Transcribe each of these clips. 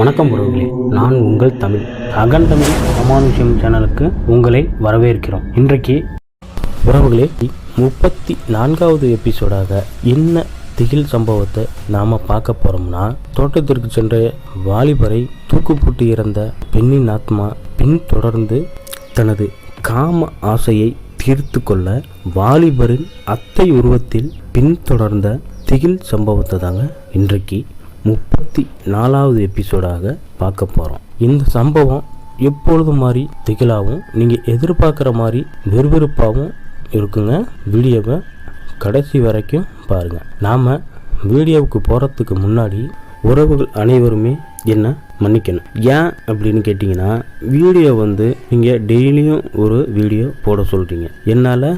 வணக்கம் உறவுகளே, நான் உங்கள் தமிழ் அகண்டமிழ் அமானுஷ்யம் சேனலுக்கு உங்களை வரவேற்கிறோம். இன்றைக்கு உறவுகளே 34வது எபிசோடாக என்ன திகில் சம்பவத்தை நாம் பார்க்க போகிறோம்னா, தோட்டத்திற்கு சென்ற வாலிபரை தூக்குப்போட்டு இறந்த பெண்ணின் ஆத்மா பின்தொடர்ந்து தனது காம ஆசையை தீர்த்து கொள்ள வாலிபரின் அத்தை உருவத்தில் பின்தொடர்ந்த திகில் சம்பவத்தை தாங்க இன்றைக்கு 34வது எபிசோடாக பார்க்க போகிறோம். இந்த சம்பவம் எப்பொழுதும் மாதிரி திகிலாகவும் நீங்கள் எதிர்பார்க்குற மாதிரி விறுவிறுப்பாகவும் இருக்குங்க. வீடியோவை கடைசி வரைக்கும் பாருங்கள். நாம் வீடியோவுக்கு போகிறதுக்கு முன்னாடி உறவுகள் அனைவருமே என்ன மன்னிக்கணும். ஏன் அப்படின்னு கேட்டிங்கன்னா, வீடியோ நீங்கள் டெய்லியும் ஒரு வீடியோ போட சொல்கிறீங்க. என்னால்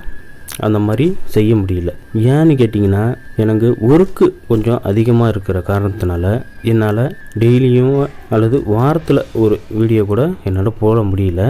அந்த மாதிரி செய்ய முடியல. ஏன்னு கேட்டிங்கன்னா, எனக்கு ஒர்க்கு கொஞ்சம் அதிகமாக இருக்கிற காரணத்தினால என்னால் டெய்லியும் அல்லது வாரத்தில் ஒரு வீடியோ கூட என்னால் போட முடியல.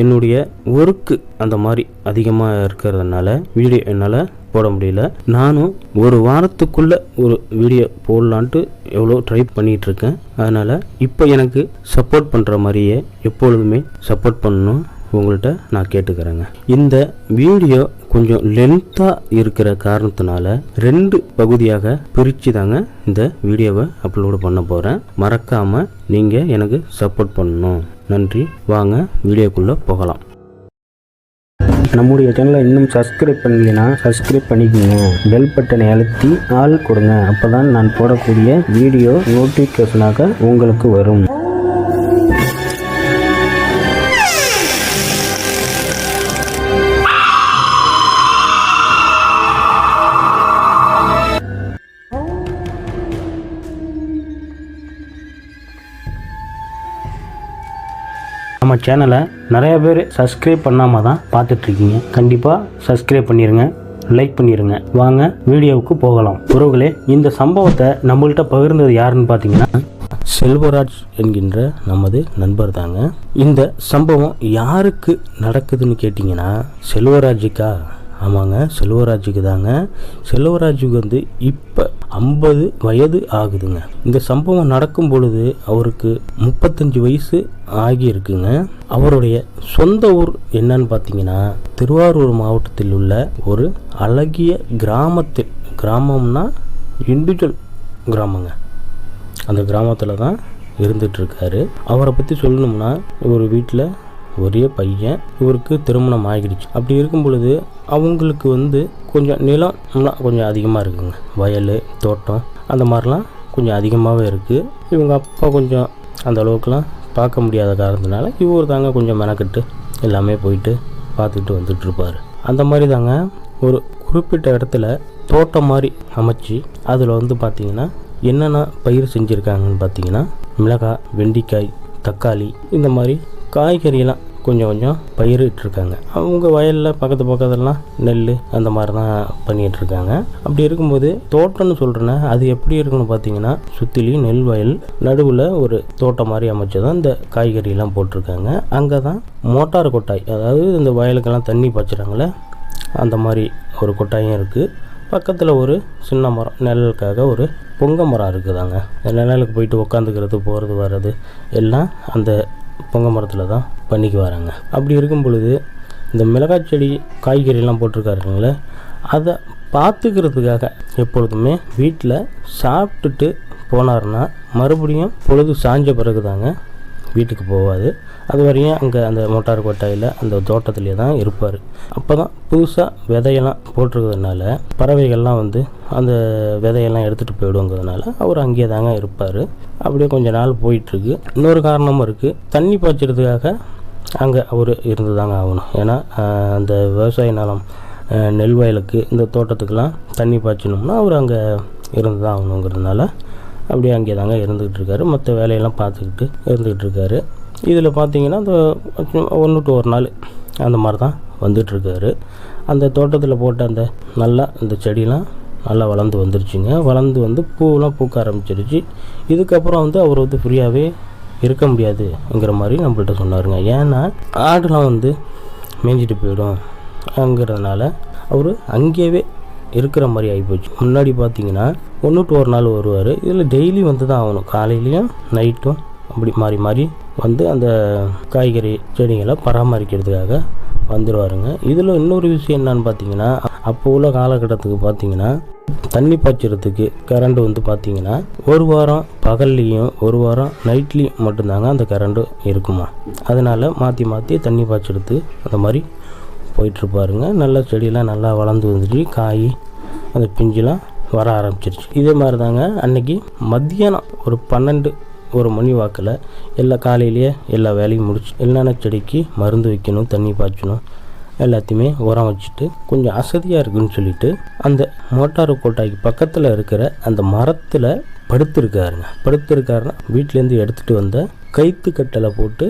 என்னுடைய ஒர்க்கு அந்த மாதிரி அதிகமாக இருக்கிறதுனால வீடியோ என்னால் போட முடியல. நானும் ஒரு வாரத்துக்குள்ளே ஒரு வீடியோ போடலான்ட்டு எவ்வளோ ட்ரை பண்ணிகிட்ருக்கேன். அதனால் இப்போ எனக்கு சப்போர்ட் பண்ணுற மாதிரியே எப்பொழுதுமே சப்போர்ட் பண்ணணும் உங்கள்கிட்ட நான் கேட்டுக்கிறேங்க. இந்த வீடியோ கொஞ்சம் லென்த்தாக இருக்கிற காரணத்தினால 2 பகுதியாக பிரித்து தாங்க இந்த வீடியோவை அப்லோடு பண்ண போகிறேன். மறக்காமல் நீங்கள் எனக்கு சப்போர்ட் பண்ணணும். நன்றி. வாங்க வீடியோக்குள்ளே போகலாம். நம்முடைய சேனலை இன்னும் சப்ஸ்கிரைப் பண்ணலைன்னா சப்ஸ்கிரைப் பண்ணிக்கோங்க. பெல் பட்டனை அழுத்தி ஆல் கொடுங்க. அப்போ தான் நான் போடக்கூடிய வீடியோ நோட்டிஃபிகேஷனாக உங்களுக்கு வரும். நம்ம சேனலை நிறைய பேர் சப்ஸ்கிரைப் பண்ணாமல் தான் பார்த்துட்ருக்கீங்க. கண்டிப்பாக சப்ஸ்கிரைப் பண்ணிடுங்க, லைக் பண்ணிடுங்க. வாங்க வீடியோவுக்கு போகலாம். உறவுகளே, இந்த சம்பவத்தை நம்மள்கிட்ட பகிர்ந்தது யாருன்னு பார்த்தீங்கன்னா, செல்வராஜ் என்கின்ற நமது நண்பர் தாங்க. இந்த சம்பவம் யாருக்கு நடக்குதுன்னு கேட்டிங்கன்னா, செல்வராஜுக்கா? ஆமாங்க, செல்வராஜுக்கு தாங்க. செல்வராஜுக்கு இப்போ 50 வயது ஆகுதுங்க. இந்த சம்பவம் நடக்கும் பொழுது அவருக்கு 35 வயசு ஆகியிருக்குங்க. அவருடைய சொந்த ஊர் என்னன்னு பார்த்தீங்கன்னா, திருவாரூர் மாவட்டத்தில் உள்ள ஒரு அழகிய கிராமம்னா இண்டிவிஜுவல் கிராமங்க. அந்த கிராமத்தில் தான் இருந்துகிட்ருக்காரு. அவரை பற்றி சொல்லணும்னா, ஒரு வீட்டில் ஒரே பையன், இவருக்கு திருமணம் ஆகிடுச்சு. அப்படி இருக்கும் பொழுது அவங்களுக்கு கொஞ்சம் நிலம்லாம் கொஞ்சம் அதிகமாக இருக்குங்க. வயல், தோட்டம் அந்த மாதிரிலாம் கொஞ்சம் அதிகமாகவே இருக்குது. இவங்க அப்பா கொஞ்சம் அந்த அளவுக்குலாம் பார்க்க முடியாத காரணத்தினால இவர் தாங்க கொஞ்சம் மெனக்கட்டு எல்லாமே போயிட்டு பார்த்துட்டு வந்துட்டுருப்பார். அந்த மாதிரி தாங்க ஒரு குறிப்பிட்ட இடத்துல தோட்டம் மாதிரி அமைச்சு அதில் பார்த்திங்கன்னா என்னென்ன பயிர் செஞ்சுருக்காங்கன்னு பார்த்தீங்கன்னா, மிளகாய், வெண்டிக்காய், தக்காளி இந்த மாதிரி காய்கறியெல்லாம் கொஞ்சம் பயிரிட்டுருக்காங்க. அவங்க வயலில் பக்கத்துலாம் நெல் அந்த மாதிரி தான் பண்ணிகிட்ருக்காங்க. அப்படி இருக்கும்போது தோட்டம்னு சொல்கிறேன்னா, அது எப்படி இருக்குன்னு பார்த்தீங்கன்னா, சுற்றிலையும் நெல் வயல், நடுவில் ஒரு தோட்டம் மாதிரி அமைச்சு தான் இந்த காய்கறியெல்லாம் போட்டிருக்காங்க. அங்கே தான் மோட்டார் கொட்டாய், அதாவது இந்த வயலுக்கெல்லாம் தண்ணி பாய்ச்சுறாங்களே அந்த மாதிரி ஒரு கொட்டாயும் இருக்குது. பக்கத்தில் ஒரு சின்ன மரம், நிழலுக்காக ஒரு பொங்க மரம் இருக்குதாங்க. நிழலுக்கு போயிட்டு உட்காந்துக்கிறது, போகிறது வர்றது எல்லாம் அந்த பொங்க மரத்தில் தான் பண்ணிக்கு வராங்க. அப்படி இருக்கும் பொழுது இந்த மிளகாய் செடி, காய்கறியெல்லாம் போட்டிருக்காருங்களே, அதை பார்த்துக்கிறதுக்காக எப்பொழுதுமே வீட்டில் சாப்பிட்டுட்டு போனார்னா மறுபடியும் பொழுது சாஞ்ச பிறகு தாங்க வீட்டுக்கு போவாது. அது வரையும் அங்கே அந்த மோட்டார் கொட்டாயில் அந்த தோட்டத்திலே தான் இருப்பார். அப்போ தான் புதுசாக விதையெல்லாம் போட்டிருக்கிறதுனால பறவைகள்லாம் அந்த விதையெல்லாம் எடுத்துகிட்டு போயிடுங்கிறதுனால அவர் அங்கேயே தாங்க இருப்பார். அப்படியே கொஞ்ச நாள் போயிட்டுருக்கு. இன்னொரு காரணமும் இருக்குது, தண்ணி பாய்ச்சறதுக்காக அங்கே அவர் இருந்து தாங்க ஆகணும். ஏன்னா அந்த விவசாய நிலம், நெல் வயலுக்கு, இந்த தோட்டத்துக்கெலாம் தண்ணி பாய்ச்சணும்னா அவர் அங்கே இருந்து தான் ஆகணுங்கிறதுனால அப்படியே அங்கே தாங்க இருந்துக்கிட்டு இருக்காரு. மற்ற வேலையெல்லாம் பார்த்துக்கிட்டு இருந்துக்கிட்டு இருக்காரு. இதில் பார்த்தீங்கன்னா அந்த 1 to 1 நாள் அந்த மாதிரி தான் வந்துட்டுருக்காரு. அந்த தோட்டத்தில் போட்ட அந்த நல்லா இந்த செடியெலாம் நல்லா வளர்ந்து வந்துருச்சுங்க. வளர்ந்து பூவெலாம் பூக்க ஆரம்பிச்சிருச்சு. இதுக்கப்புறம் அவர் ஃப்ரீயாகவே இருக்க முடியாதுங்கிற மாதிரி நம்மள்கிட்ட சொன்னாருங்க. ஏன்னா ஆடுலாம் மேய்ஞ்சிட்டு போயிடும் அங்கிறதுனால அவர் அங்கேயே இருக்கிற மாதிரி ஆகிப்போச்சு. முன்னாடி பார்த்தீங்கன்னா 1 to 1 நாள் வருவார். இதில் டெய்லி தான் ஆகணும். காலையிலையும் நைட்டும் அப்படி மாறி மாறி வந்து அந்த காய்கறி செடிகளை பராமரிக்கிறதுக்காக வந்துடுவாருங்க. இதில் இன்னொரு விஷயம் என்னன்னு பார்த்தீங்கன்னா, அப்போ உள்ள காலகட்டத்துக்கு பார்த்தீங்கன்னா தண்ணி பாய்ச்சறதுக்கு கரண்ட் வந்து பார்த்தீங்கன்னா ஒரு வாரம் பகல்லையும் ஒரு வாரம் நைட்லேயும் மட்டும்தாங்க அந்த கரண்ட்டு இருக்குமா. அதனால் மாற்றி மாற்றி தண்ணி பாய்ச்சறதுக்கு அந்த மாதிரி போயிட்டுருப்பாருங்க. நல்லா செடியெல்லாம் நல்லா வளர்ந்து வந்துட்டு காய் அந்த பிஞ்செலாம் வர ஆரம்பிச்சிருச்சு. இதே மாதிரி தாங்க அன்றைக்கி மத்தியானம் ஒரு 12-1 மணி வாக்கில் எல்லா காலையிலேயே எல்லா வேலையும் முடிச்சு என்னென்ன செடிக்கு மருந்து வைக்கணும், தண்ணி பாய்ச்சணும், எல்லாத்தையுமே உரம் வச்சுட்டு கொஞ்சம் அசதியாக இருக்குன்னு சொல்லிட்டு அந்த மோட்டார் கோட்டாய்க்கு பக்கத்தில் இருக்கிற அந்த மரத்தில் படுத்துருக்காருன்னா வீட்டிலேருந்து எடுத்துகிட்டு வந்த கைத்து கட்டலை போட்டு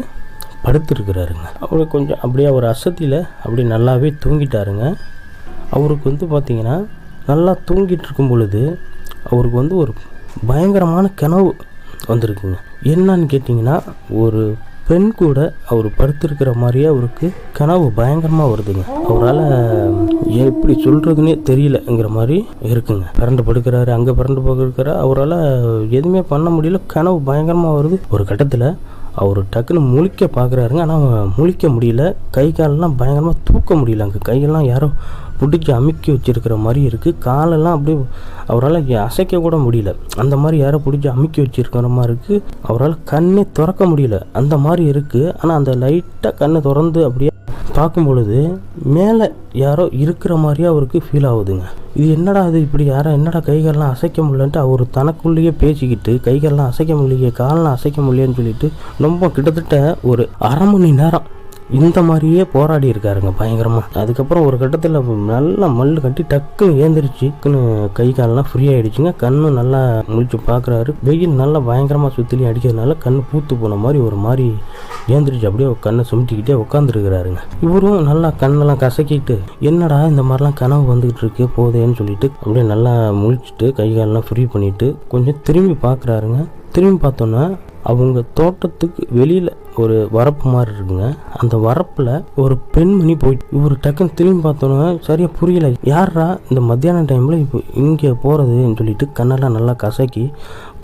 படுத்துருக்கிறாருங்க. அவர் கொஞ்சம் அப்படியே ஒரு அசதியில் அப்படி நல்லாவே தூங்கிட்டாருங்க. அவருக்கு வந்து பார்த்திங்கன்னா நல்லா தூங்கிட்டு இருக்கும் பொழுது அவருக்கு வந்து ஒரு பயங்கரமான கனவு வந்திருக்குங்க. என்னன்னு கேட்டிங்கன்னா, ஒரு பெண் கூட அவர் படுத்திருக்கிற மாதிரியே அவருக்கு கனவு பயங்கரமாக வருதுங்க. அவரால் எப்படி சொல்கிறதுனே தெரியலங்கிற மாதிரி இருக்குங்க. பிறண்டு படுக்கிறாரு, அங்கே பிறண்டு படுக்கிறாரு, அவரால் எதுவுமே பண்ண முடியல. கனவு பயங்கரமாக வருது. ஒரு கட்டத்தில் அவர் டக்குன்னு முழிக்க பார்க்குறாருங்க. ஆனால் முழிக்க முடியல. கை காலெல்லாம் பயங்கரமாக தூக்க முடியல. அங்கே கையெல்லாம் யாரோ பிடிச்சி அமுக்கி வச்சுருக்கிற மாதிரி இருக்குது. காலெல்லாம் அப்படியே அவரால் அசைக்க கூட முடியல. அந்த மாதிரி யாரோ பிடிச்சி அமுக்கி வச்சுருக்கிற மாதிரி இருக்குது. அவரால் கண்ணே திறக்க முடியல. அந்த மாதிரி இருக்குது. ஆனால் அந்த லைட்டாக கண்ணை திறந்து அப்படியே பார்க்கும் பொழுது மேலே யாரோ இருக்கிற மாதிரியே அவருக்கு ஃபீல் ஆகுதுங்க. இது என்னடா அது இப்படி யாரோ என்னடா கைகாலெலாம் அசைக்க முடியலன்ட்டு அவர் தனக்குள்ளேயே பேசிக்கிட்டு கைகாலெலாம் அசைக்க முடியலையே, காலெலாம் அசைக்க முடியலன்னு சொல்லிட்டு ரொம்ப கிட்டத்தட்ட ஒரு 1/2 மணி நேரம் இந்த மாதிரியே போராடி இருக்காருங்க பயங்கரமாக. அதுக்கப்புறம் ஒரு கட்டத்தில் நல்லா மல்லு கட்டி டக்குன்னு ஏந்திரிச்சு கை காலெலாம் ஃப்ரீ ஆகிடுச்சுங்க. கண்ணு நல்லா முழிச்சு பார்க்குறாரு. வெயில் நல்லா பயங்கரமாக சுற்றிலையும் அடிக்கிறதுனால கண்ணு பூத்து போன மாதிரி ஒரு மாதிரி ஏந்திரிச்சு அப்படியே கண்ணை சுமிட்டிக்கிட்டே உட்காந்துருக்கிறாருங்க. இவரும் நல்லா கண்ணெல்லாம் கசக்கிட்டு என்னடா இந்த மாதிரிலாம் கனவு வந்துக்கிட்டு இருக்கு போதேன்னு சொல்லிட்டு அப்படியே நல்லா முழிச்சிட்டு கை காலெலாம் ஃப்ரீ பண்ணிவிட்டு கொஞ்சம் திரும்பி பார்க்குறாருங்க. திரும்பி பார்த்தோன்னா அவங்க தோட்டத்துக்கு வெளியில் ஒரு வரப்பு மாதிரி இருக்குங்க. அந்த வரப்பில் ஒரு பெண்மணி போயிட்டு இவர் டக்குன்னு திரும்பி பார்த்தோன்னா சரியாக புரியல. யாரா இந்த மத்தியான டைமில் இப்போ இங்கே போகிறதுன்னு சொல்லிட்டு கண்ணெல்லாம் நல்லா கசக்கி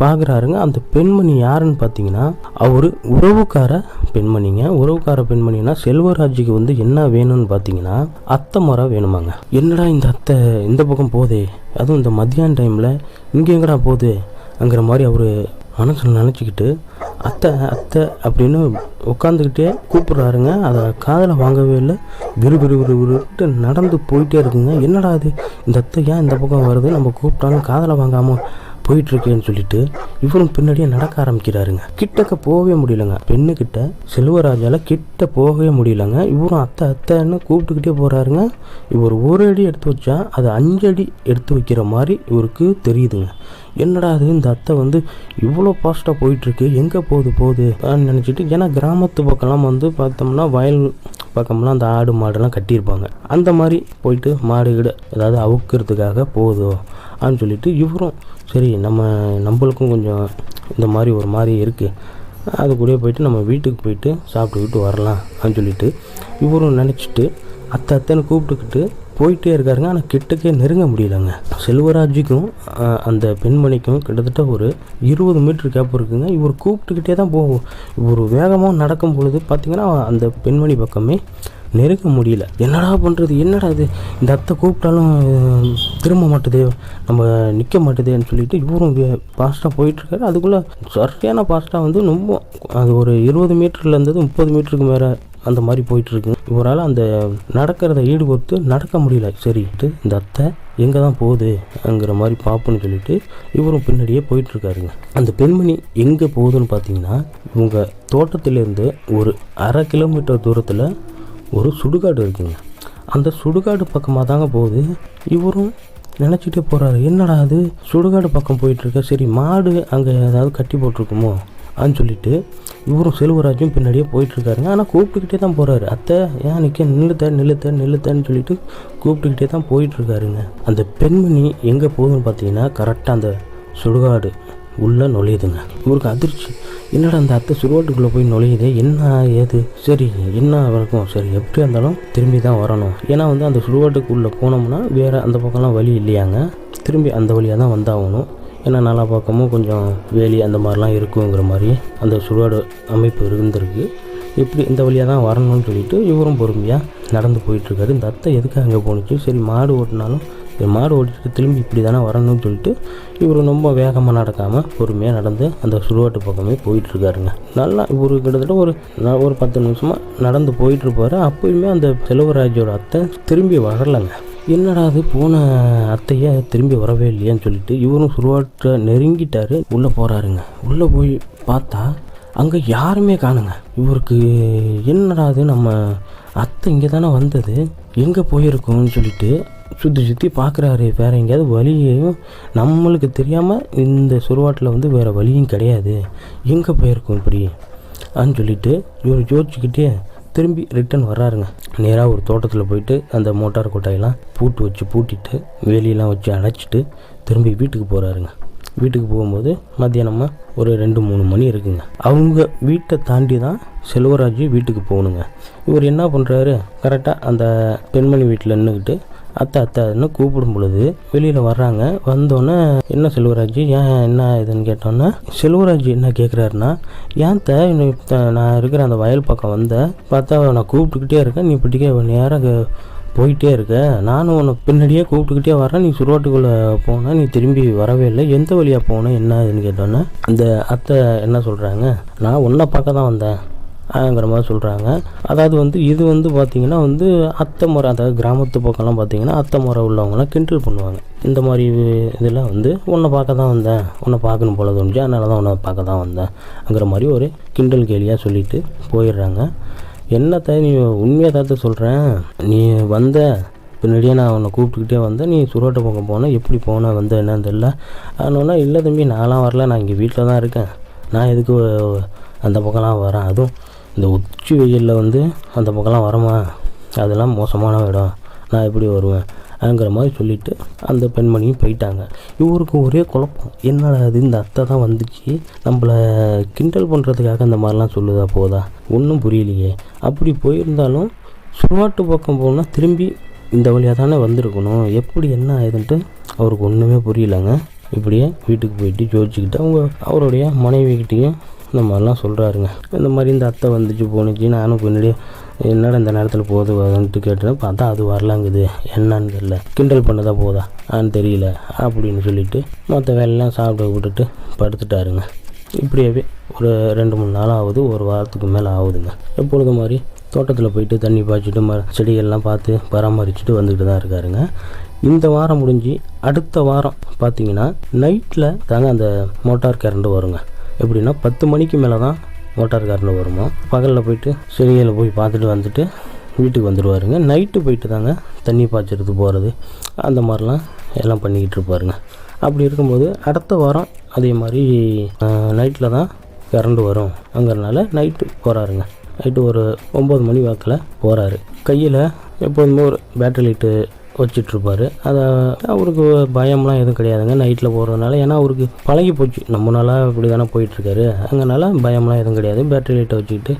பார்க்குறாருங்க. அந்த பெண்மணி யாருன்னு பார்த்தீங்கன்னா அவர் உறவுக்கார பெண்மணிங்க. உறவுக்கார பெண்மணினா செல்வராஜுக்கு வந்து என்ன வேணும்னு பார்த்தீங்கன்னா அத்தை மரம் வேணுமாங்க. என்னடா இந்த அத்தை இந்த பக்கம் போதே, அதுவும் இந்த மத்தியான டைமில் இங்கே எங்கடா போகுதுங்கிற மாதிரி அவர் மனசில் நினச்சிக்கிட்டு அத்தை அத்தை அப்படின்னு உட்காந்துக்கிட்டே கூப்பிட்றாருங்க. அதை காதில் வாங்கவே இல்லை. விறுவிறுவிறுவிறுட்டு நடந்து போயிட்டே இருக்குங்க. என்னடா அது இந்த அத்தை ஏன் இந்த பக்கம் வருது, நம்ம கூப்பிட்டாலும் காதில் வாங்காமல் போயிட்டுருக்கேன்னு சொல்லிட்டு இவரும் பின்னாடியே நடக்க ஆரம்பிக்கிறாருங்க. கிட்டக்க போகவே முடியலங்க. பெண்ணுக்கிட்ட செல்வராஜால் கிட்ட போகவே முடியலங்க. இவரும் அத்தை அத்தைன்னு கூப்பிட்டுக்கிட்டே போகிறாருங்க. இவர் ஒரு அடி எடுத்து வச்சா அது 5 அடி எடுத்து வைக்கிற மாதிரி இவருக்கு தெரியுதுங்க. என்னடா அது இந்த அத்தை வந்து இவ்வளோ ஃபாஸ்ட்டாக போயிட்டுருக்கு, எங்கே போகுது நினச்சிட்டு. ஏன்னா கிராமத்து பக்கம்லாம் வந்து பார்த்தோம்னா வயல் பக்கம்லாம் அந்த ஆடு மாடுலாம் கட்டியிருப்பாங்க. அந்த மாதிரி போயிட்டு மாடு கிட ஏதாவது அவுக்கிறதுக்காக போகுதோ அப்படின்னு சொல்லிட்டு இவரும் சரி நம்மளுக்கும் கொஞ்சம் இந்த மாதிரி ஒரு மாதிரி இருக்குது, அது கூட போயிட்டு நம்ம வீட்டுக்கு போயிட்டு சாப்பிட்டுக்கிட்டு வரலாம் அப்படின்னு சொல்லிட்டு இவரும் நினச்சிட்டு அத்தைன்னு கூப்பிட்டுக்கிட்டு போயிட்டே இருக்காருங்க. ஆனால் கிட்டக்கே நெருங்க முடியலங்க. செல்வராஜுக்கும் அந்த பெண்மணிக்கும் கிட்டத்தட்ட ஒரு 20 மீட்டர் கேப் இருக்குங்க. இவர் கூப்பிட்டுக்கிட்டே தான் போகும். இவர் வேகமாக நடக்கும் பொழுது பார்த்திங்கன்னா அந்த பெண்மணி பக்கமே நெருங்க முடியல. என்னடா பண்ணுறது, என்னடா இது இந்த அத்தை கூப்பிட்டாலும் திரும்ப மாட்டுதே, நம்ம நிற்க மாட்டுதேன்னு சொல்லிட்டு இவரும் ஃபாஸ்ட்டாக போயிட்டுருக்காரு. அதுக்குள்ளே சரியான ஃபாஸ்ட்டாக வந்து ரொம்ப அது ஒரு 20 மீட்டர்லேருந்து 30 மீட்டருக்கு மேலே அந்த மாதிரி போயிட்டுருக்கு. இவரால் அந்த நடக்கிறத ஈடுபடுத்து நடக்க முடியல. சரிட்டு இந்த அத்தை எங்கே தான் போகுதுங்கிற மாதிரி பார்ப்போன்னு சொல்லிட்டு இவரும் பின்னாடியே போயிட்டுருக்காருங்க. அந்த பெண்மணி எங்கே போகுதுன்னு பார்த்தீங்கன்னா இவங்க தோட்டத்திலேருந்து ஒரு 1/2 கிலோமீட்டர் தூரத்தில் ஒரு சுடுகாடு இருக்குங்க. அந்த சுடுகாடு பக்கமாக தாங்க போகுது. இவரும் நினச்சிட்டே போகிறாரு, என்னடா அது சுடுகாடு பக்கம் போயிட்டுருக்க, சரி மாடு அங்கே ஏதாவது கட்டி போட்டிருக்குமோ அப்படின்னு சொல்லிட்டு இவரும் செல்வராஜும் பின்னாடியே போயிட்டுருக்காருங்க. ஆனால் கூப்பிட்டுக்கிட்டே தான் போகிறாரு. அத்தை ஏன் நில்லுத்தேன்னு சொல்லிட்டு கூப்பிட்டுக்கிட்டே தான் போயிட்டுருக்காருங்க. அந்த பெண்மணி எங்கே போகுதுன்னு பார்த்தீங்கன்னா கரெக்டாக அந்த சுடுகாடு உள்ளே நுழையுதுங்க. இவருக்கு அதிர்ச்சி, என்னடா அந்த அத்தை சுடுகாட்டுக்குள்ளே போய் நுழையுது, என்ன ஏது, சரி என்ன வரைக்கும் சரி எப்படியா இருந்தாலும் திரும்பி தான் வரணும். ஏன்னா வந்து அந்த சுடுகாட்டுக்குள்ளே போனோம்னா வேறு அந்த பக்கம்லாம் வழி இல்லையாங்க, திரும்பி அந்த வழியாக தான் வந்தாகணும். ஏன்னா நாலா பக்கமும் கொஞ்சம் வேலி அந்த மாதிரிலாம் இருக்குங்கிற மாதிரி அந்த சுடுகாடு அமைப்பு இருந்திருக்கு. இப்படி இந்த வழியாக தான் வரணும்னு சொல்லிட்டு இவரும் பொறுமையாக நடந்து போயிட்டுருக்காரு. இந்த அத்தை எதுக்கு அங்கே போணுச்சு, சரி மாடு ஓட்டினாலும் மாடு ஓட்டிட்டு திரும்பி இப்படி தானே வரணும்னு சொல்லிட்டு இவர் ரொம்ப வேகமாக நடக்காமல் பொறுமையாக நடந்து அந்த சுடுகாட்டு பக்கமே போயிட்டுருக்காருங்க. நல்லா இவர் கிட்டத்தட்ட ஒரு 10 நிமிஷமாக நடந்து போயிட்டுருப்பார். அப்போயுமே அந்த செல்வராஜோட அத்தை திரும்பி வரலைங்க. என்னடா அது போன அத்தையை திரும்பி வரவே இல்லையான்னு சொல்லிட்டு இவரும் சுடுகாட்டை நெருங்கிட்டார். உள்ளே போகிறாருங்க. உள்ளே போய் பார்த்தா அங்கே யாருமே காணுங்க. இவருக்கு என்னடா அது நம்ம அத்தை இங்கே தானே வந்தது, எங்கே போயிருக்கோம்னு சொல்லிட்டு சுற்றி பார்க்குறாரு. வேறு எங்கேயாவது வழியையும் நம்மளுக்கு தெரியாமல் இந்த சுடுகாட்டில் வேறு வழியும் கிடையாது, எங்கே போயிருக்கோம் இப்படி அப்படின்னு சொல்லிட்டு இவர் யோசிச்சுக்கிட்டே திரும்பி ரிட்டன் வர்றாருங்க. நேராக ஒரு தோட்டத்தில் போயிட்டு அந்த மோட்டார் கொட்டாயெல்லாம் பூட்டிட்டு வேலியெல்லாம் வச்சு அடைச்சிட்டு திரும்பி வீட்டுக்கு போகிறாருங்க. வீட்டுக்கு போகும்போது மத்தியானமாக ஒரு 2-3 மணி இருக்குங்க. அவங்க வீட்டை தாண்டி தான் செல்வராஜ் வீட்டுக்கு போகணுங்க. இவர் என்ன பண்ணுறாரு, கரெக்டாக அந்த பெண்மணி வீட்டில் நின்றுக்கிட்டு அத்தைன்னு கூப்பிடும் பொழுது வெளியில் வர்றாங்க. வந்தோன்னே என்ன செல்வராஜ் ஏன் என்ன இதுன்னு கேட்டோன்னே செல்வராஜ் என்ன கேட்குறாருன்னா, ஏன் நான் இருக்கிற அந்த வயல் பக்கம் பார்த்தா நான் கூப்பிட்டுக்கிட்டே இருக்கேன், நீ இப்படிக்கே நேராக போயிட்டே இருக்க, நானும் உன்னை பின்னாடியே கூப்பிட்டுக்கிட்டே வரேன், நீ சுடுகாட்டுக்குள்ளே போன, நீ திரும்பி வரவே இல்லை, எந்த வழியாக போனேன் என்ன இதுன்னு கேட்டோன்னே அந்த அத்தை என்ன சொல்கிறாங்க, நான் உன்னை பார்க்க தான் வந்தேன் ங்கிற மாதிரி சொல்கிறாங்க. அதாவது இது பார்த்திங்கன்னா அத்தை முறை, அதாவது கிராமத்து பக்கம்லாம் பார்த்திங்கன்னா அத்தை முறை உள்ளவங்களாம் கிண்டல் பண்ணுவாங்க. இந்த மாதிரி இதெல்லாம் உன்னை பார்க்க தான் வந்தேன், உன்னை பார்க்கணும் போல தோணுச்சு, அதனால தான் உன்னை பார்க்க தான் வந்தேங்கிற மாதிரி ஒரு கிண்டல் கேலியாக சொல்லிட்டு போயிடுறாங்க. என்னத்த நீ உண்மையாக தாத்த சொல்கிறேன், நீ பின்னாடியே நான் உன்னை கூப்பிட்டுக்கிட்டே வந்தேன், நீ சுடுகாட்டு பக்கம் போனேன், எப்படி போனேன் என்னன்னு தெரியல. அதனால இல்லை தம்பி நான்லாம் வரல, நான் இங்கே வீட்டில் தான் இருக்கேன், நான் எதுக்கு அந்த பக்கம்லாம் வரேன், அதுவும் இந்த உச்சி வெயிலில் அந்த பக்கம்லாம் வரமா, அதெல்லாம் மோசமான இடம், நான் எப்படி வருவேன்ங்கிற மாதிரி சொல்லிவிட்டு அந்த பெண்மணியும் போயிட்டாங்க. இவருக்கு ஒரே குழப்பம், என்னடா அது இந்த அத்தை தான் வந்துச்சு, நம்மளை கிண்டல் பண்ணுறதுக்காக அந்த மாதிரிலாம் சொல்லுதா போதா, ஒன்றும் புரியலையே. அப்படி போயிருந்தாலும் சுடுகாட்டு பக்கம் போனால் திரும்பி இந்த வழியாக தானே வந்திருக்கணும், எப்படி என்ன ஆகுதுன்ட்டு அவருக்கு ஒன்றுமே புரியலைங்க. இப்படியே வீட்டுக்கு போயிட்டு யோசிச்சுக்கிட்டு அவருடைய மனைவிக்கிட்டேயும் இந்த மாதிரிலாம் சொல்கிறாருங்க. இந்த மாதிரி இந்த அத்தை வந்துச்சு போணுச்சு, நானும் பின்னாடியே என்னடா இந்த நேரத்தில் போதுன்ட்டு கேட்டேன், பார்த்தா அது வரலாங்குது, என்னன்னு தெரியல, கிண்டல் பண்ணதா போதா தெரியல அப்படின்னு சொல்லிட்டு மற்ற வேலையெல்லாம் சாப்பிட விட்டுட்டு படுத்துட்டாருங்க. இப்படியே ஒரு 2-3 நாள் ஆகுது, ஒரு வாரத்துக்கு மேலே ஆகுதுங்க. எப்பொழுது மாதிரி தோட்டத்தில் போயிட்டு தண்ணி பாய்ச்சிட்டு செடிகள்லாம் பார்த்து பராமரிச்சுட்டு வந்துக்கிட்டு தான் இருக்காருங்க. இந்த வாரம் முடிஞ்சு அடுத்த வாரம் பார்த்திங்கன்னா நைட்டில் தாங்க அந்த மோட்டார் கரண்ட் வருங்க. எப்படின்னா 10 மணிக்கு மேலே தான் மோட்டார் கரண்ட் வருமா. பகலில் போயிட்டு செடிகளை போய் பார்த்துட்டு வந்துட்டு வீட்டுக்கு வந்துடுவாருங்க. நைட்டு போயிட்டு தாங்க தண்ணி பாய்ச்சறது போகிறது அந்த மாதிரிலாம் எல்லாம் பண்ணிக்கிட்டு இருப்பாருங்க. அப்படி இருக்கும்போது அடுத்த வாரம் அதே மாதிரி நைட்டில் தான் கரண்ட் வரும் அங்கிறனால நைட்டு போகிறாருங்க. நைட்டு ஒரு 9 மணி வாக்கில் போகிறாரு. கையில் எப்போதுமே ஒரு பேட்டரி லைட்டு வச்சிட்ருப்பார். அதை அவருக்கு பயம்லாம் எதுவும் கிடையாதுங்க நைட்டில் போகிறதுனால, ஏன்னா அவருக்கு பழகி போச்சு, நம்ம நாளாக இப்படி தானே போயிட்டுருக்காரு, அங்கனால பயம்லாம் எதுவும் கிடையாது. பேட்டரி லைட்டை வச்சுக்கிட்டு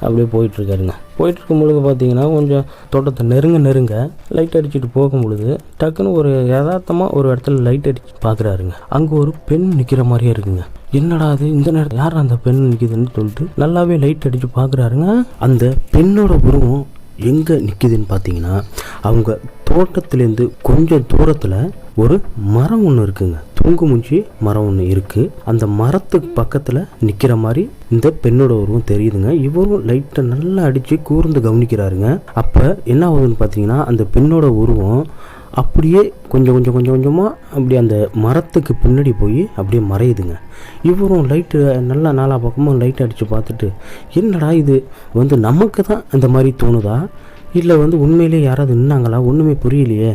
அப்படியே போயிட்டுருக்காருங்க. போயிட்டுருக்கும் பொழுது பார்த்திங்கன்னா கொஞ்சம் தோட்டத்தை நெருங்க லைட் அடிச்சுட்டு போகும் பொழுது டக்குன்னு ஒரு யதார்த்தமாக ஒரு இடத்துல லைட் அடிச்சு பார்க்குறாருங்க. அங்கே ஒரு பெண் நிற்கிற மாதிரியே இருக்குங்க. என்னடா அது இந்த நேரத்தில் யார் அந்த பெண் நிற்கிதுன்னு சொல்லிட்டு நல்லாவே லைட் அடித்து பார்க்குறாருங்க. அந்த பெண்ணோட உருவம் எங்கே நிற்கிதுன்னு பார்த்தீங்கன்னா அவங்க தோட்டத்துலேருந்து கொஞ்சம் தூரத்தில் ஒரு மரம் ஒன்று இருக்குங்க, தூங்குமூஞ்சி மரம் ஒன்று இருக்குது. அந்த மரத்துக்கு பக்கத்தில் நிற்கிற மாதிரி இந்த பெண்ணோட உருவம் தெரியுதுங்க. இவரும் லைட்டை நல்லா அடித்து கூர்ந்து கவனிக்கிறாருங்க. அப்போ என்ன ஆகுதுன்னு பார்த்தீங்கன்னா அந்த பெண்ணோட உருவம் அப்படியே கொஞ்சமாக அப்படி அந்த மரத்துக்கு பின்னாடி போய் அப்படியே மறையுதுங்க. இவரும் லைட்டு நல்லா நாலா பக்கமும் லைட் அடித்து பார்த்துட்டு என்னடா இது நமக்கு தான் அந்த மாதிரி தோணுதா இல்லை உண்மையிலே யாராவது நின்னாங்களா, ஒன்றுமே புரியலையே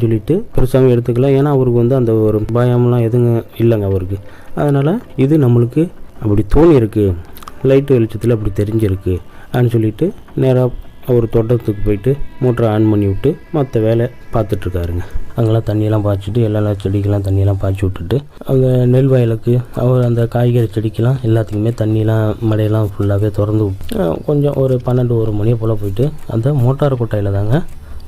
சொல்லிட்டு பெருசாக எடுத்துக்கல. ஏன்னா அவருக்கு அந்த ஒரு பயம்லாம் எதுவும் இல்லைங்க அவருக்கு. அதனால் இது நம்மளுக்கு அப்படி தோணி இருக்குது, லைட்டு வெளிச்சத்தில் அப்படி தெரிஞ்சிருக்கு சொல்லிட்டு நேராக அவர் தோட்டத்துக்கு போயிட்டு மோட்டரை ஆன் பண்ணி விட்டு மற்ற வேலை பார்த்துட்ருக்காருங்க. அங்கெல்லாம் தண்ணியெல்லாம் பாய்ச்சிட்டு எல்லா செடிக்கெல்லாம் தண்ணியெல்லாம் பாய்ச்சி விட்டுட்டு அந்த நெல் வயலுக்கு அவர் அந்த காய்கறி செடிக்கெல்லாம் எல்லாத்துக்குமே தண்ணியெல்லாம் மழையெல்லாம் ஃபுல்லாகவே திறந்து கொஞ்சம் ஒரு 12-1 மணியை போல் போயிட்டு அந்த மோட்டார் கொட்டையில் தாங்க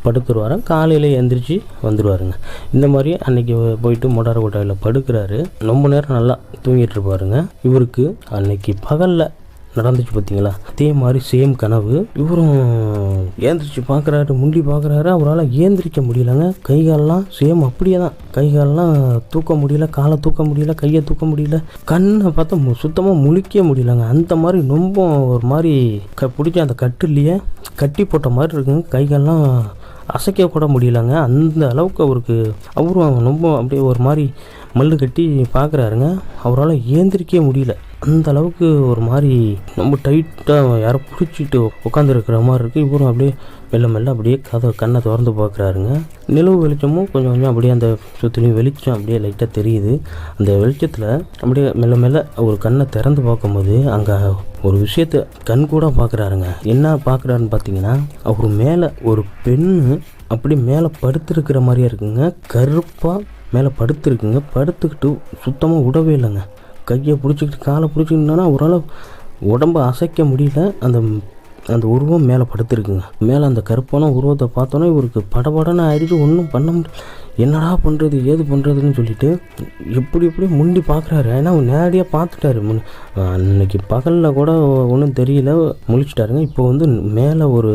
படுத்துருவாராம். காலையில் எழுந்திரிச்சு வந்துடுவாருங்க. இந்த மாதிரி அன்றைக்கி போயிட்டு மோட்டார் கொட்டாயில் படுக்கிறாரு. ரொம்ப நேரம் நல்லா தூங்கிட்டு இருப்பாருங்க. இவருக்கு அன்னைக்கு பகலில் நடந்துச்சு பார்த்தீங்களா, அதே மாதிரி சேம் கனவு. இவரும் ஏந்திரிச்சு பார்க்குறாரு, முண்டி பார்க்குறாரு. அவரால் ஏந்திரிக்க முடியலங்க. கைகாலெலாம் சேம் அப்படியே தான். கைகாலெலாம் தூக்க முடியல, காலை தூக்க முடியல, கையை தூக்க முடியல, கண்ணை பார்த்தா சுத்தமாக முழிக்க முடியலங்க. அந்த மாதிரி ரொம்ப ஒரு மாதிரி பிடிச்ச அந்த கட்டுலேயே கட்டி போட்ட மாதிரி இருக்குங்க. கைகாலெலாம் அசைக்க கூட முடியலங்க. அந்த அளவுக்கு அவரும் ரொம்ப அப்படியே ஒரு மாதிரி மல்லு கட்டி பார்க்குறாருங்க. அவரால் ஏந்திரிக்கவே முடியல. அந்த அளவுக்கு ஒரு மாதிரி ரொம்ப டைட்டாக யாரை பிடிச்சிட்டு உட்காந்துருக்கிற மாதிரி இருக்குது. இவரும் அப்படியே மெல்ல மெல்ல அப்படியே கண்ணை திறந்து பார்க்குறாருங்க. நிலவு வெளிச்சமும் கொஞ்சம் கொஞ்சம் அப்படியே அந்த சுற்றிலையும் வெளிச்சம் அப்படியே லைட்டாக தெரியுது. அந்த வெளிச்சத்தில் அப்படியே மெல்ல மெல்ல ஒரு கண்ணை திறந்து பார்க்கும்போது அங்கே ஒரு விஷயத்தை கண் கூட பார்க்குறாருங்க. என்ன பார்க்குறாருன்னு பார்த்தீங்கன்னா, அவர் மேலே ஒரு பெண்ணு அப்படி மேலே படுத்துருக்கிற மாதிரியே இருக்குங்க. கருப்பாக மேலே படுத்துருக்குங்க. படுத்துக்கிட்டு சுத்தமாக விடவே இல்லைங்க. கையை பிடிச்சிக்கிட்டு காலை பிடிச்சிக்கிட்டோன்னா அவரால் உடம்பை அசைக்க முடியல. அந்த உருவம் மேலே படுத்துருக்குங்க. மேலே அந்த கருப்பான உருவத்தை பார்த்தோன்னா இவருக்கு படபடன்னு ஆயிடுச்சு. ஒன்றும் பண்ண முடியல. என்னடா பண்ணுறது ஏது பண்ணுறதுன்னு சொல்லிட்டு எப்படி முண்டி பார்க்குறாரு. ஏன்னா நேரடியாக பார்த்துட்டாரு. அன்னைக்கு பகலில் கூட ஒன்றும் தெரியல, முழிச்சிட்டாருங்க. இப்போ மேலே ஒரு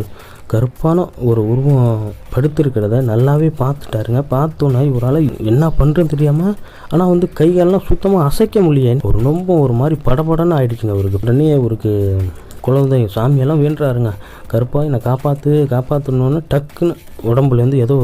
கருப்பான ஒரு உருவம் படுத்திருக்கிறத நல்லாவே பார்த்துட்டாருங்க. பார்த்தோன்னா இவரால் என்ன பண்ணுறதுன்னு தெரியாமல், ஆனால் கைகாலெலாம் சுத்தமாக அசைக்க முடியல. ரொம்ப ஒரு மாதிரி படபடன்னு ஆகிடுச்சுங்க அவருக்கு. உடனே அவருக்கு குழந்தை சாமியெல்லாம் வேண்டுறாருங்க. கருப்பாக என்னை காப்பாற்றணுன்னு டக்குன்னு உடம்புலேருந்து ஏதோ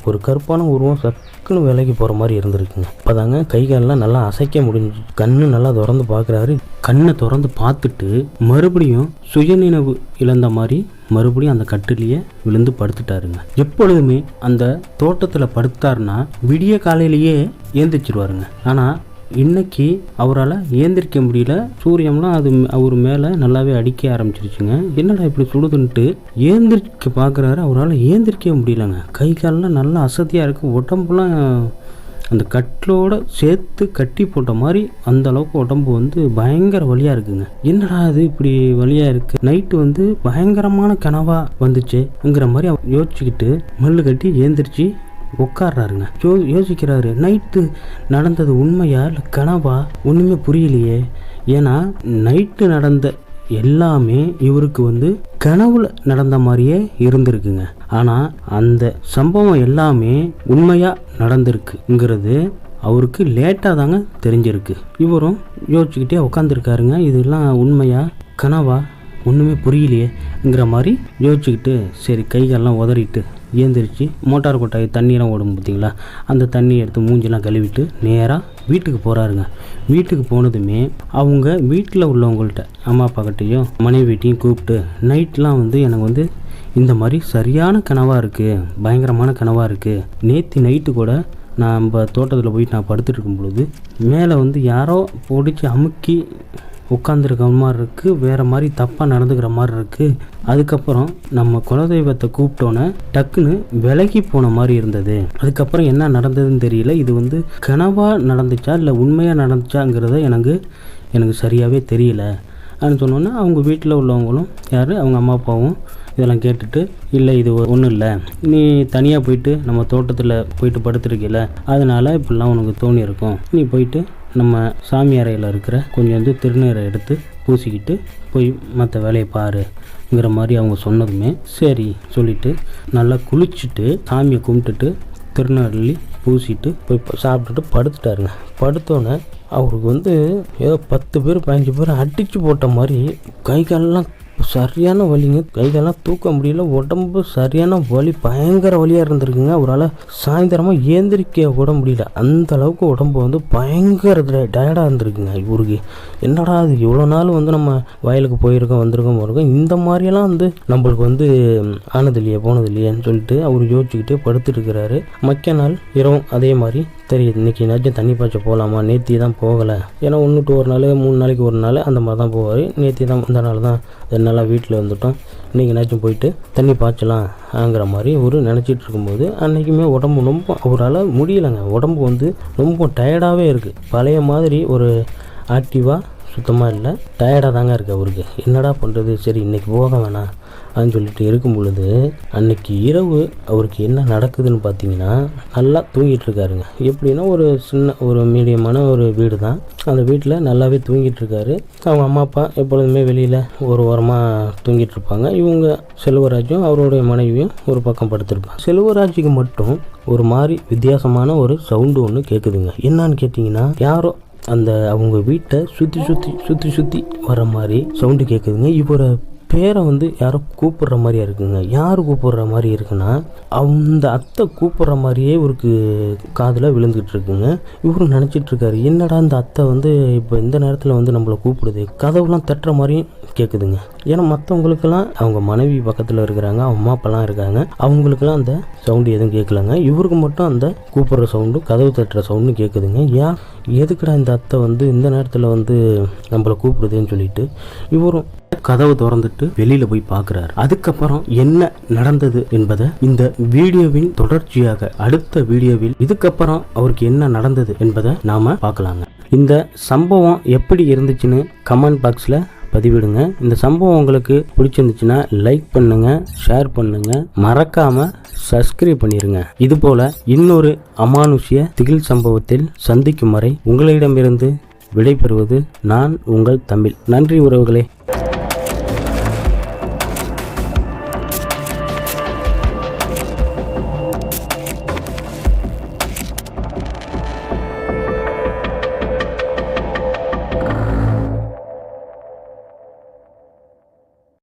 ஒரு கருப்பான உருவம் டக்குன்னு விலகி போகிற மாதிரி இருந்திருக்குங்க. அப்போ தாங்க கைகாலெலாம் நல்லா அசைக்க முடிஞ்சு. கண்ணு நல்லா திறந்து பார்க்குறாரு. கண்ணை திறந்து பார்த்துட்டு மறுபடியும் சுயநினைவு இழந்த மாதிரி மறுபடியும் அந்த கட்டிலேயே விழுந்து படுத்துட்டாருங்க. எப்பொழுதுமே அந்த தோட்டத்தில் படுத்தாருன்னா விடிய காலையிலேயே ஏந்திரிச்சிருவாருங்க. ஆனால் இன்னைக்கு அவரால் ஏந்திரிக்க முடியல. சூரியம்லாம் அவர் மேலே நல்லாவே அடிக்க ஆரம்பிச்சிருச்சுங்க. என்னடா இப்படி சுடுதுன்ட்டு ஏந்திரிக்க பார்க்குறாரு. அவரால் ஏந்திரிக்க முடியலங்க. கை காலெலாம் நல்லா அசதியாக இருக்குது. உடம்புலாம் அந்த கட்டிலோட சேர்த்து கட்டி போட்ட மாதிரி அந்த அளவுக்கு உடம்பு பயங்கர வலியாக இருக்குங்க. என்னடா அது இப்படி வலியாக இருக்குது, நைட்டு பயங்கரமான கனவாக வந்துச்சுங்கிற மாதிரி அவர் யோசிச்சுக்கிட்டு மல்லு கட்டி ஏந்திரிச்சு உட்கார்றாருங்க. யோசிக்கிறாரு, நைட்டு நடந்தது உண்மையா இல்லை கனவா, ஒன்றுமே புரியலையே. ஏன்னா நைட்டு நடந்த எல்லாமே இவருக்கு கனவுல நடந்த மாதிரியே இருந்திருக்குங்க. ஆனால் அந்த சம்பவம் எல்லாமே உண்மையாக நடந்திருக்குங்கிறது அவருக்கு லேட்டாக தாங்க தெரிஞ்சிருக்கு. இவரும் யோசிச்சுக்கிட்டே உட்காந்துருக்காருங்க. இதெல்லாம் உண்மையா கனவா ஒன்றுமே புரியலையேங்கிற மாதிரி யோசிச்சுக்கிட்டு சரி கைகாலெலாம் உதறிட்டு ஏந்திரிச்சு மோட்டார் கொட்டாய் தண்ணியெல்லாம் ஓடும் பார்த்தீங்களா, அந்த தண்ணி எடுத்து மூஞ்சிலாம் கழுவிட்டு நேராக வீட்டுக்கு போகிறாருங்க. வீட்டுக்கு போனதுமே அவங்க வீட்டில் உள்ளவங்கள்ட்ட அம்மா அப்பாக்கிட்டையும் மனைவிட்டையும் கூப்பிட்டு நைட்லாம் எனக்கு இந்த மாதிரி சரியான கனவாக இருக்குது, பயங்கரமான கனவாக இருக்குது. நேற்று நைட்டு கூட நம்ம தோட்டத்தில் போயிட்டு நான் படுத்துட்டு இருக்கும் பொழுது மேலே யாரோ பிடிச்சி அமுக்கி உட்காந்துருக்க மாதிரி இருக்குது, வேறு மாதிரி தப்பாக நடந்துக்கிற மாதிரி இருக்குது. அதுக்கப்புறம் நம்ம குலதெய்வத்தை கூப்பிட்டோன்னே டக்குன்னு விலகி போன மாதிரி இருந்தது. அதுக்கப்புறம் என்ன நடந்ததுன்னு தெரியல. இது கனவாக நடந்துச்சா இல்லை உண்மையாக நடந்துச்சாங்கிறத எனக்கு சரியாகவே தெரியல அப்படின்னு சொன்னோன்னா அவங்க வீட்டில் உள்ளவங்களும் யார் அவங்க அம்மா அப்பாவும் இதெல்லாம் கேட்டுட்டு இல்லை இது ஒன்றும் இல்லை, நீ தனியாக போயிட்டு நம்ம தோட்டத்தில் போயிட்டு படுத்துருக்கல, அதனால் இப்படிலாம் உனக்கு தோணி இருக்கும், நீ போயிட்டு நம்ம சாமி அறையில் இருக்கிற கொஞ்சம் திருநீரை எடுத்து பூசிக்கிட்டு போய் மற்ற வேலையை பாருங்கிற மாதிரி அவங்க சொன்னதுமே சரி சொல்லிவிட்டு நல்லா குளிச்சுட்டு சாமியை கும்பிட்டுட்டு திருநெல்லி பூசிட்டு போய் சாப்பிட்டுட்டு படுத்துட்டாருங்க. படுத்தோன்னே அவருக்கு ஏதோ 10 பேர் 15 பேர் அடித்து போட்ட மாதிரி கை காலெல்லாம் சரியான வலிங்க. கைகாலெல்லாம் தூக்க முடியல. உடம்பு சரியான வலி, பயங்கர வலியாக இருந்திருக்குங்க. அவரால் சாயந்தரமாக ஏந்திரிக்க கூட முடியல. அந்த அளவுக்கு உடம்பு பயங்கர டயர்டாக இருந்திருக்குங்க இவருக்கு. என்னடா அது இவ்வளோ நாள் நம்ம வயலுக்கு வந்திருக்கோம் இந்த மாதிரியெல்லாம் நம்மளுக்கு ஆனதில்லையே போனதில்லையேன்னு சொல்லிட்டு அவர் யோசிச்சுக்கிட்டே படுத்துருக்கிறாரு. மக்க நாள் இரவும் அதே மாதிரி தெரியுது. இன்றைக்கி என்னாச்சும் தண்ணி பாய்ச்ச போகலாமா, நேற்று தான் போகலை, ஏன்னா 1 to 1 நாள் 3 நாளைக்கு ஒரு நாள் அந்த மாதிரி தான் போவார். நேற்று தான் இந்த நாள் தான் 2 நாளாக வீட்டில் வந்துட்டோம், இன்றைக்கி என்னாச்சும் போயிட்டு தண்ணி பாய்ச்சலாம்ங்கிற மாதிரி ஒரு நினச்சிட்டு இருக்கும்போது அன்றைக்குமே உடம்பு ரொம்ப அவரால் முடியலைங்க. உடம்பு ரொம்ப டயர்டாகவே இருக்குது. பழைய மாதிரி ஒரு ஆக்டிவாக சுத்தமாக இல்லை, டயர்டாக தாங்க இருக்குது அவருக்கு. என்னடா பண்ணுறது, சரி இன்றைக்கி போக வேணாம் அப்படின்னு சொல்லிட்டு இருக்கும் பொழுது அன்னைக்கு இரவு அவருக்கு என்ன நடக்குதுன்னு பார்த்தீங்கன்னா, நல்லா தூங்கிட்டு இருக்காருங்க. எப்படின்னா ஒரு மீடியமான ஒரு வீடு தான். அந்த வீட்டில் நல்லாவே தூங்கிட்டு இருக்காரு. அவங்க அம்மா அப்பா எப்பொழுதுமே வெளியில் ஒரு ஓரமாக தூங்கிட்டு இருப்பாங்க. இவங்க செல்வராஜும் அவருடைய மனைவியும் ஒரு பக்கம் படுத்திருப்பாங்க. செல்வராஜுக்கு மட்டும் ஒரு மாதிரி வித்தியாசமான ஒரு சவுண்டு ஒன்று கேட்குதுங்க. என்னன்னு கேட்டிங்கன்னா, யாரோ அந்த அவங்க வீட்டை சுற்றி வர மாதிரி சவுண்டு கேட்குதுங்க. இவரை பேரை யாரோ கூப்பிடுற மாதிரியா இருக்குங்க. யார் கூப்பிடுற மாதிரி இருக்குன்னா, அந்த அத்தை கூப்பிடுற மாதிரியே இவருக்கு காதில் விழுந்துகிட்டு இருக்குங்க. இவரு நினச்சிட்டு இருக்காரு, என்னடா இந்த அத்தை இப்போ இந்த நேரத்தில் நம்மளை கூப்பிடுது, கதவுலாம் தட்டுற மாதிரியும் கேட்குதுங்க. ஏன்னா மற்றவங்களுக்கெல்லாம் அவங்க மனைவி பக்கத்தில் இருக்கிறாங்க, அம்மா அப்பாலாம் இருக்காங்க, அவங்களுக்கெல்லாம் அந்த சவுண்டு எதுவும் கேட்கலங்க. இவருக்கு மட்டும் அந்த கூப்பிடுற சவுண்டு, கதவு தட்டுற சவுண்டு கேட்குதுங்க. ஏன் எதுக்குடா இந்த அத்தை இந்த நேரத்தில் நம்மளை கூப்பிடுதுன்னு சொல்லிட்டு இவரும் கதவு திறந்துட்டு வெளியில போய் பார்க்குறாரு. அதுக்கப்புறம் என்ன நடந்தது என்பதை இந்த வீடியோவின் தொடர்ச்சியாக அடுத்த வீடியோவில் இதுக்கப்புறம் அவருக்கு என்ன நடந்தது என்பதை நாம பார்க்கலாங்க. இந்த சம்பவம் எப்படி இருந்துச்சுன்னு கமெண்ட் பாக்ஸில் பதிவிடுங்க. இந்த சம்பவம் உங்களுக்கு பிடிச்சிருந்துச்சுன்னா லைக் பண்ணுங்க, ஷேர் பண்ணுங்க, மறக்காம சப்ஸ்கிரைப் பண்ணிருங்க. இதுபோல இன்னொரு அமானுஷ்ய திகில் சம்பவத்தில் சந்திக்கும் வரை உங்களிடமிருந்து விடைபெறுவது நான் உங்கள் தமிழ். நன்றி உறவுகளே.